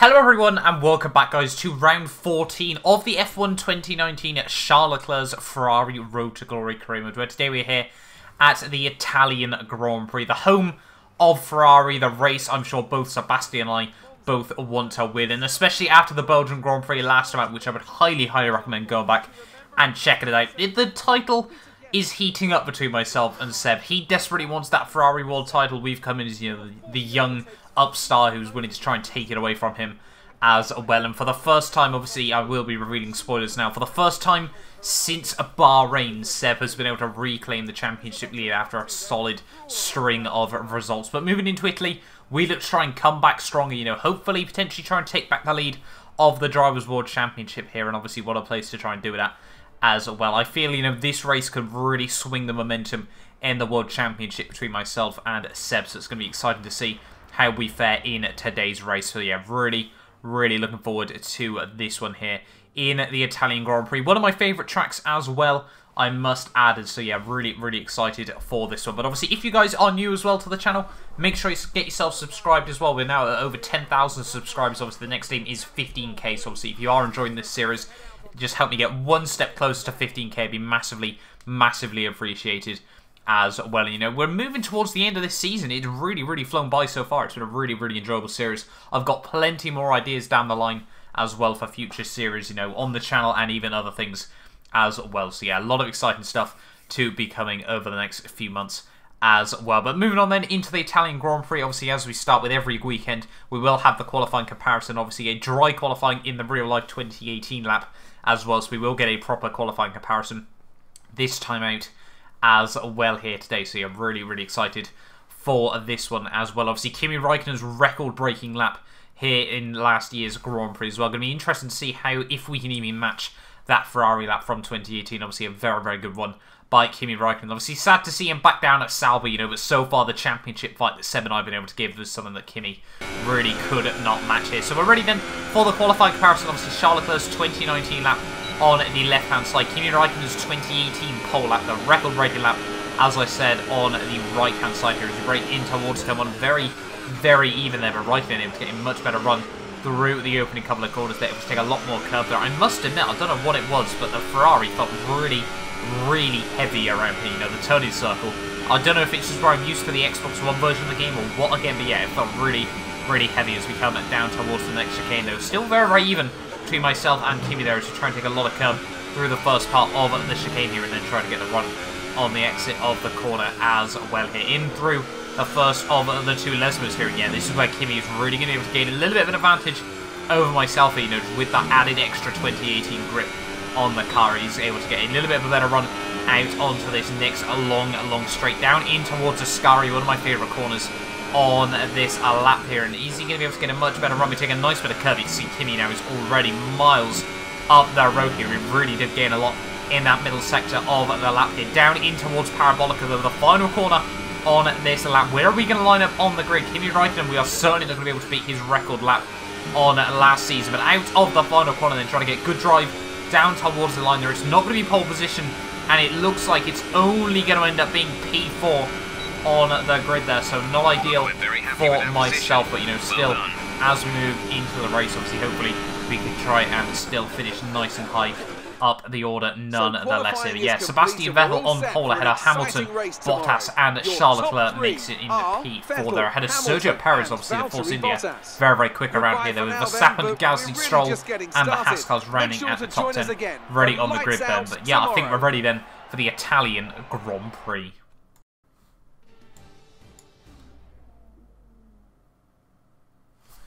Hello everyone and welcome back guys to round 14 of the F1 2019 Charles Leclerc's Ferrari Road to Glory Career Mode, where today we're here at the Italian Grand Prix, the home of Ferrari, the race I'm sure both Sebastian and I both want to win, and especially after the Belgian Grand Prix last time out, which I would highly recommend going back and checking it out. The title is heating up between myself and Seb. He desperately wants that Ferrari world title. We've come in as, you know, the young upstart who's willing to try and take it away from him as well. And for the first time, obviously, I will be revealing spoilers now. For the first time since Bahrain, Seb has been able to reclaim the championship lead after a solid string of results. But moving into Italy, we look to try and come back stronger, you know, hopefully potentially try and take back the lead of the Drivers' World Championship here, and obviously what a place to try and do it at as well. I feel, you know, this race could really swing the momentum in the World Championship between myself and Seb, so it's going to be exciting to see how we fare in today's race. So yeah, really looking forward to this one here in the Italian Grand Prix. One of my favourite tracks as well, I must add. And so yeah, really excited for this one. But obviously, if you guys are new as well to the channel, make sure you get yourself subscribed as well. We're now at over 10,000 subscribers. Obviously, the next aim is 15k. So obviously, if you are enjoying this series, just help me get one step closer to 15k. It'd be massively appreciated as well. You know, we're moving towards the end of this season. It's really flown by so far. It's been a really enjoyable series. I've got plenty more ideas down the line as well for future series, you know, on the channel and even other things as well. So yeah, a lot of exciting stuff to be coming over the next few months as well. But moving on then into the Italian Grand Prix, obviously as we start with every weekend, we will have the qualifying comparison, obviously a dry qualifying in the real life 2018 lap as well, so we will get a proper qualifying comparison this time out as well here today. So yeah, really excited for this one as well. Obviously Kimi Räikkönen's record-breaking lap here in last year's Grand Prix as well. Going to be interesting to see how, if we can even match that Ferrari lap from 2018. Obviously a very good one by Kimi Räikkönen. Obviously sad to see him back down at Sauber, you know, but so far the championship fight that Seb and I have been able to give was something that Kimi really could not match here. So we're ready then for the qualifying comparison. Obviously Charles Leclerc's 2019 lap on the left-hand side, Kimi Räikkönen's 2018 pole lap, the record-breaking lap, as I said, on the right-hand side here, as we break in towards turn one. Very even there, but Räikkönen able to get a much better run through the opening couple of corners there, able to take a lot more curve there. I must admit, I don't know what it was, but the Ferrari felt really heavy around here, you know, the turning circle. I don't know if it's just where I'm used to the Xbox One version of the game or what again, but yeah, it felt really heavy as we come down towards the next chicane though. Still very even between myself and Kimi there as we try and take a lot of curve through the first part of the chicane here and then try to get the run on the exit of the corner as well here. In through the first of the two Lesmos here. Yeah, this is where Kimi is really going to be able to gain a little bit of an advantage over myself, you know, with that added extra 2018 grip on the car. He's able to get a little bit of a better run out onto this next long straight down in towards Ascari, one of my favourite corners on this lap here. And is he going to be able to get a much better run? We take a nice bit of curve. You can see Kimi now is already miles up the road here. He really did gain a lot in that middle sector of the lap here. Down in towards Parabolica, though, the final corner on this lap. Where are we going to line up on the grid? Kimi Räikkönen, we are certainly not going to be able to beat his record lap on last season. But out of the final corner, then trying to get good drive down towards the line there. It's not going to be pole position, and it looks like it's only going to end up being P4 on the grid there, so not ideal for myself, but you know, still as we move into the race, obviously hopefully we can try and still finish nice and high up the order nonetheless here. Yeah, Sebastian Vettel on pole ahead of Hamilton, Bottas and Charles Leclerc makes it in P4 there. Ahead of Sergio Perez, obviously the Force India. Very quick around here though, with Verstappen, Gasly, Stroll and the Haas cars rounding at the top 10 ready on the grid then. But yeah, I think we're ready then for the Italian Grand Prix.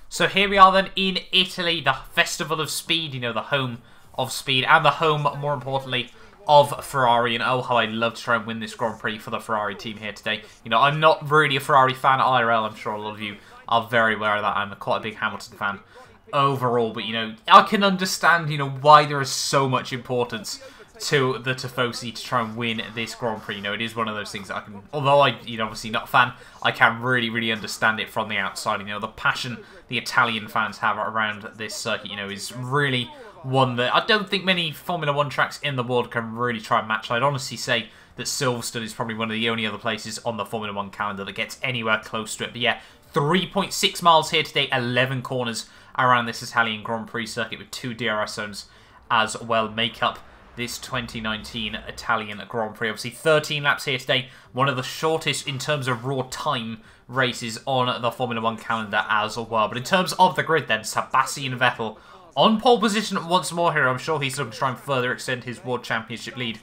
So here we are then in Italy, the Festival of Speed, you know, the home of speed and the home, more importantly, of Ferrari. And oh, how I'd love to try and win this Grand Prix for the Ferrari team here today. You know, I'm not really a Ferrari fan IRL. I'm sure a lot of you are very aware of that. I'm quite a big Hamilton fan overall. But, you know, I can understand, you know, why there is so much importance to the Tifosi to try and win this Grand Prix. You know, it is one of those things that I can, although I, you know, obviously not a fan, I can really understand it from the outside. You know, the passion the Italian fans have around this circuit, you know, is really one that I don't think many Formula 1 tracks in the world can really try and match. I'd honestly say that Silverstone is probably one of the only other places on the Formula 1 calendar that gets anywhere close to it. But yeah, 3.6 miles here today, 11 corners around this Italian Grand Prix circuit with 2 DRS zones as well make up this 2019 Italian Grand Prix. Obviously 13 laps here today, one of the shortest in terms of raw time races on the Formula 1 calendar as well. But in terms of the grid then, Sebastian Vettel on pole position once more here. I'm sure he's looking to try and further extend his World Championship lead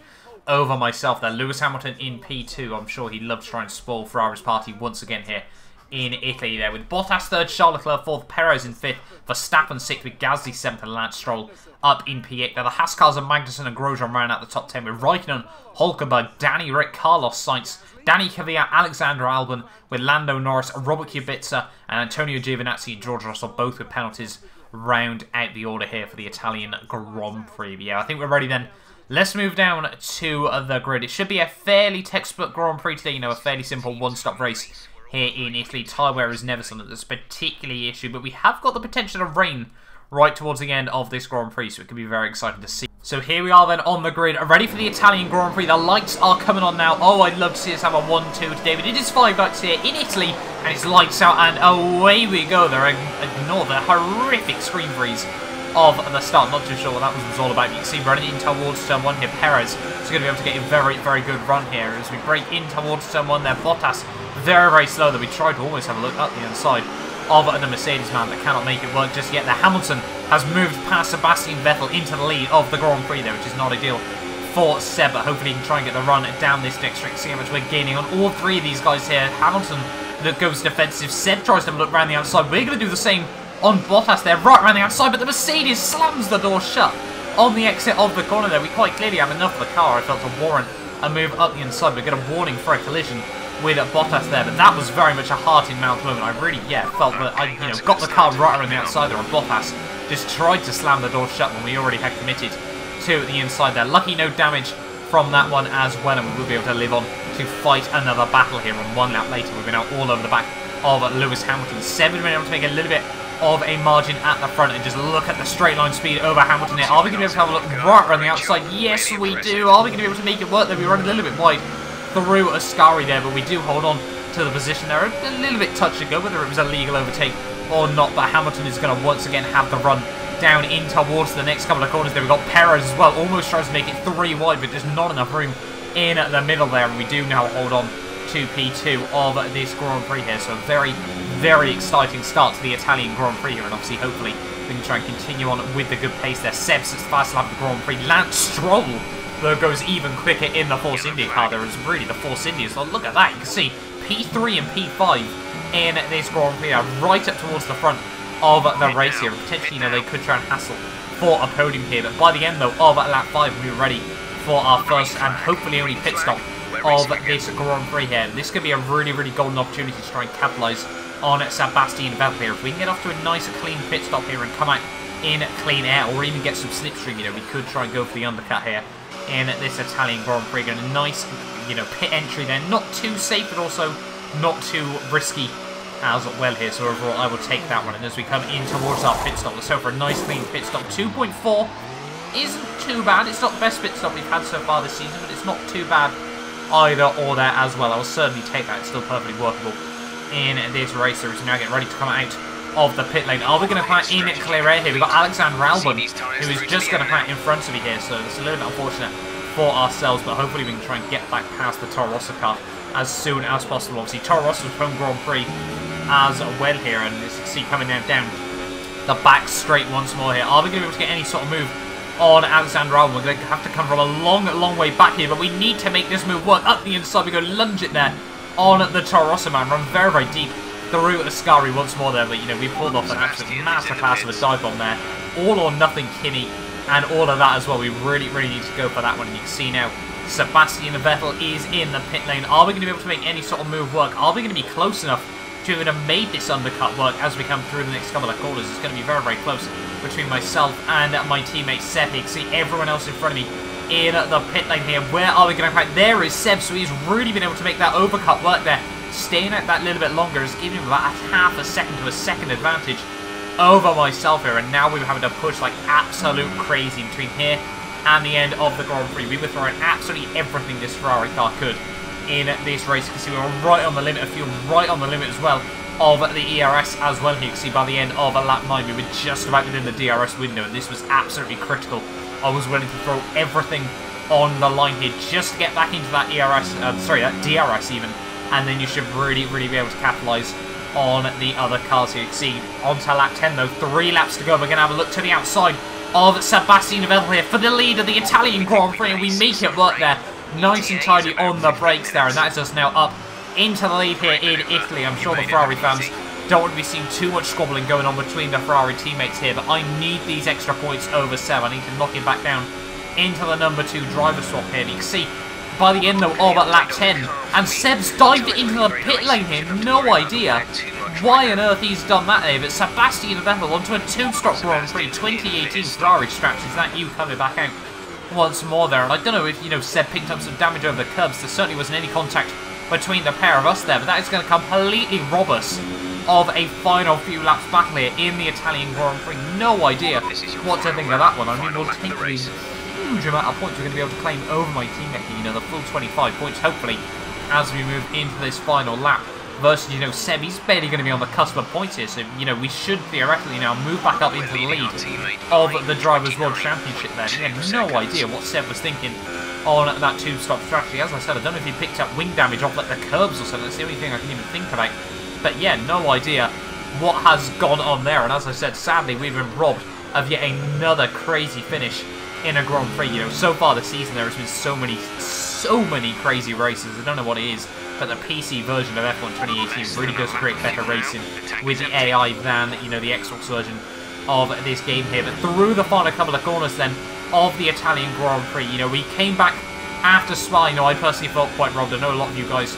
over myself there. Lewis Hamilton in P2. I'm sure he'd love to try and spoil Ferrari's party once again here in Italy there. With Bottas 3rd, Charles Leclerc 4th, Perez in 5th, Verstappen 6th with Gasly 7th and Lance Stroll up in P8. Now the Haskars and Magnussen and Grosjean round out the top 10 with Raikkonen, Hulkenberg, Danny Rick, Carlos Sainz, Danny Kvyat, Alexander Albon with Lando Norris, Robert Kubica and Antonio Giovinazzi and George Russell both with penalties round out the order here for the Italian Grand Prix. But yeah, I think we're ready then. Let's move down to the grid. It should be a fairly textbook Grand Prix today, you know, a fairly simple one-stop race here in Italy. Tyre wear is never something that's particularly an issue, but we have got the potential of rain right towards the end of this Grand Prix, so it could be very exciting to see. So here we are then on the grid, ready for the Italian Grand Prix. The lights are coming on now. Oh, I'd love to see us have a 1-2 today, but it is 5 lights here in Italy, and it's lights out, and away we go. Ignore the horrific screen freeze of the start. Not too sure what that was all about. You can see running in towards turn 1 here. Perez is going to be able to get a very, very good run here as we break in towards turn 1 there. Bottas very, very slow there. We tried to almost have a look up the inside of the Mercedes man that cannot make it work just yet. The Hamilton has moved past Sebastian Vettel into the lead of the Grand Prix there, which is not ideal for Seb, but hopefully he can try and get the run down this next stretch. See how much we're gaining on all 3 of these guys here. Hamilton that goes defensive. Seb tries to look around the outside. We're going to do the same on Bottas there, right around the outside, but the Mercedes slams the door shut on the exit of the corner there. We quite clearly have enough of the car, I felt, to warrant a move up the inside. We get a warning for a collision with Bottas there, but that was very much a heart-in-mouth moment. I really, felt that I, got the car right around the outside there, and Bottas just tried to slam the door shut when we already had committed to the inside there. Lucky no damage from that one as well, and we will be able to live on to fight another battle here. And 1 lap later, we've been out all over the back of Lewis Hamilton. 7 been able to make a little bit of a margin at the front, and just look at the straight line speed over Hamilton here. Are we going to be able to have a look right around the outside? Yes, we do. Are we going to be able to make it work there? We run a little bit wide through Ascari there, but we do hold on to the position there. A little bit touch and go, whether it was a legal overtake or not, but Hamilton is going to once again have the run down in towards the next couple of corners there. We've got Perez as well, almost tries to make it 3 wide, but there's not enough room in the middle there, and we do now hold on to P2 of this Grand Prix here. So very, very exciting start to the Italian Grand Prix here, and obviously, hopefully, we can try and continue on with the good pace there. Seb's fast lap of the Grand Prix. Lance Stroll, though, goes even quicker in the Force India car. There is really the Force India. So look at that. You can see P3 and P5 in this Grand Prix are right up towards the front of the race here. Potentially, they could try and hassle for a podium here, but by the end, though, of lap 5, we were ready for our first and hopefully only pit stop of this Grand Prix here. This could be a really, really golden opportunity to try and capitalise on Sebastian Vettel here. If we can get off to a nice, clean pit stop here and come out in clean air, or even get some slipstream, we could try and go for the undercut here in this Italian Grand Prix. And a nice, pit entry there. Not too safe, but also not too risky as well here. So overall, I will take that one. And as we come in towards our pit stop, let's go for a nice, clean pit stop. 2.4 isn't too bad. It's not the best pit stop we've had so far this season, but it's not too bad either or there as well. I will certainly take that. It's still perfectly workable in this race. So we're now getting ready to come out of the pit lane. Are we going to come out in clear air here? We've got Alexander Albon, who is just going to come out in front of me here. So it's a little bit unfortunate for ourselves, but hopefully we can try and get back past the Toro Rosso car as soon as possible. Obviously, Toro Rosso's home Grand Prix as well here, and as you can see, coming down the back straight once more here. Are we going to be able to get any sort of move on Alexander Albon? We're going to have to come from a long, long way back here, but we need to make this move work. Up the inside, we go lunge it there on the Toro Rosso man. Run very, very deep through Ascari once more there, but we pulled off an absolute masterclass of a dive bomb there. All or nothing Kinney and all of that as well. We really, really need to go for that one. And you can see now Sebastian Vettel is in the pit lane. Are we going to be able to make any sort of move work? Are we going to be close enough to even have made this undercut work as we come through the next couple of corners? It's going to be very, very close between myself and my teammate Seb. You can see everyone else in front of me in the pit lane here. Where are we going to fight? There is Seb, so he's really been able to make that overcut work there. Staying out that little bit longer is giving him about half a second to a second advantage over myself here, and now we're having to push like absolute crazy between here and the end of the Grand Prix. We were throwing absolutely everything this Ferrari car could in this race. You can see we were right on the limit of fuel, right on the limit as well of the ERS as well. You can see by the end of lap 9 we were just about within the DRS window, and this was absolutely critical. I was willing to throw everything on the line here just to get back into that that DRS even, and then you should really be able to capitalise on the other cars here. You can see onto lap 10 though, 3 laps to go. We're going to have a look to the outside of Sebastian Vettel here for the lead of the Italian Grand Prix, and we make it work there. Nice and tidy on the brakes there, and that is us now up into the lead here in Italy. I'm sure the Ferrari fans don't want to be seeing too much squabbling going on between the Ferrari teammates here, but I need these extra points over Seb. I need to knock him back down into the number 2 driver swap here. And you can see by the end though of lap 10, and Seb's dived into the pit lane here. No idea why on earth he's done that there, but Sebastian Vettel onto a 2-stop Grand Prix 2018 Ferrari straps. Is that you coming back out once more there? And I don't know if, you know, Seb picked up some damage over the curbs. There certainly wasn't any contact between the pair of us there, but that is going to completely rob us of a final few laps battle here in the Italian Grand Prix. No idea what to think of that one. I mean, we'll take these huge amount of points we're going to be able to claim over my teammate, you know, the full 25 points, hopefully, as we move into this final lap. Versus, you know, Seb, he's barely going to be on the cusp of points here, so, you know, we should theoretically now move back up into the lead of the Drivers' World Championship there. He had no idea what Seb was thinking on that 2-stop strategy. As I said, I don't know if he picked up wing damage off like the curbs or something. That's the only thing I can even think about. But yeah, no idea what has gone on there. And as I said, sadly, we've been robbed of yet another crazy finish in a Grand Prix. You know, so far this season there has been so many crazy races. I don't know what it is, but the PC version of F1 2018 really does create better racing with the AI than, you know, the Xbox version of this game here. But through the final couple of corners then of the Italian Grand Prix, you know, we came back after Spa. You know, I personally felt quite robbed. I know a lot of you guys,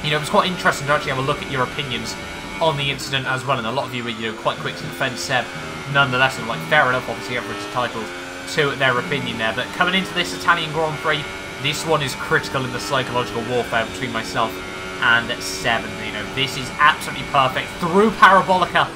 you know, it was quite interesting to actually have a look at your opinions on the incident as well, and a lot of you were, you know, quite quick to defend Seb. Nonetheless, like, fair enough, obviously everyone's entitled to their opinion there. But coming into this Italian Grand Prix, this one is critical in the psychological warfare between myself and Seb. And, you know, this is absolutely perfect. Through Parabolica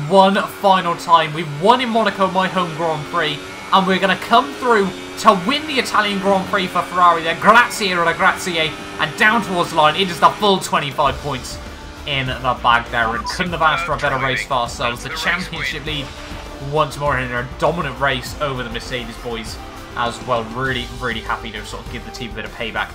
one final time. We've won in Monaco, my home Grand Prix, and we're going to come through to win the Italian Grand Prix for Ferrari there. Grazie or grazie, and down towards the line. It is the full 25 points in the bag there, and couldn't have asked for a better race for ourselves. The championship lead once more in a dominant race over the Mercedes boys as well. Really happy to sort of give the team a bit of payback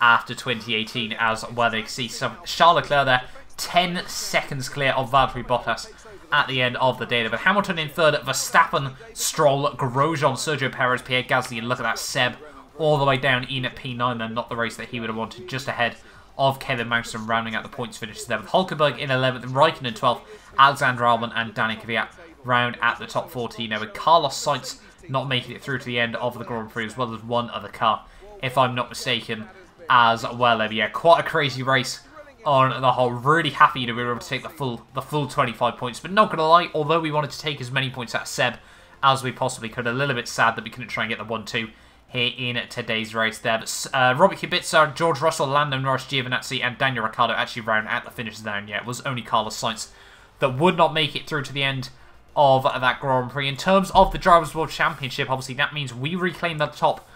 after 2018 as well. They see some Charles Leclerc there, 10 seconds clear of Valtteri Bottas at the end of the day. But Hamilton in third, Verstappen, Stroll, Grosjean, Sergio Perez, Pierre Gasly, and look at that, Seb all the way down in at P9 then, not the race that he would have wanted, just ahead of Kevin Magnussen rounding out the points finishes there, with Hulkenberg in 11th, Raikkonen in 12th, Alexander Albon and Danny Kvyat round at the top 14 now, with Carlos Sainz not making it through to the end of the Grand Prix, as well as one other car, if I'm not mistaken, as well. Yeah, quite a crazy race on the whole. Really happy to be able to take the full 25 points, but not going to lie, although we wanted to take as many points out of Seb as we possibly could, a little bit sad that we couldn't try and get the 1-2 here in today's race there. But Robert Kubica, George Russell, Lando Norris, Giovinazzi and Daniel Ricciardo actually round at the finish there, and yeah, it was only Carlos Sainz that would not make it through to the end of that Grand Prix. In terms of the Drivers' World Championship, obviously that means we reclaim the top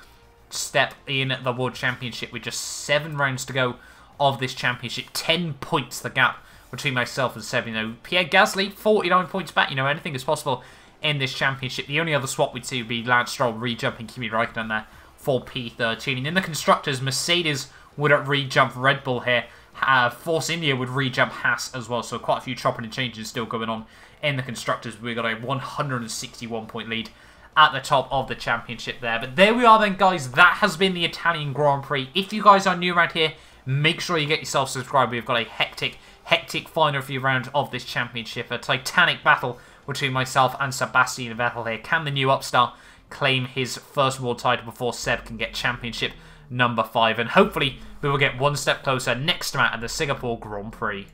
step in the World Championship with just 7 rounds to go of this championship. 10 points the gap between myself and Seb. You know, Pierre Gasly, 49 points back. You know, anything is possible in this championship. The only other swap we'd see would be Lance Stroll re-jumping Kimi Raikkonen there for P13. And in the Constructors, Mercedes would re-jump Red Bull here. Force India would re-jump Haas as well. So quite a few chopping and changes still going on in the Constructors. We've got a 161 point lead at the top of the championship there. But there we are then, guys. That has been the Italian Grand Prix. If you guys are new around here, make sure you get yourself subscribed. We've got a hectic final few rounds of this championship. A titanic battle between myself and Sebastian Vettel here. Can the new upstart claim his first world title before Seb can get championship number 5? And hopefully we will get one step closer next time at the Singapore Grand Prix.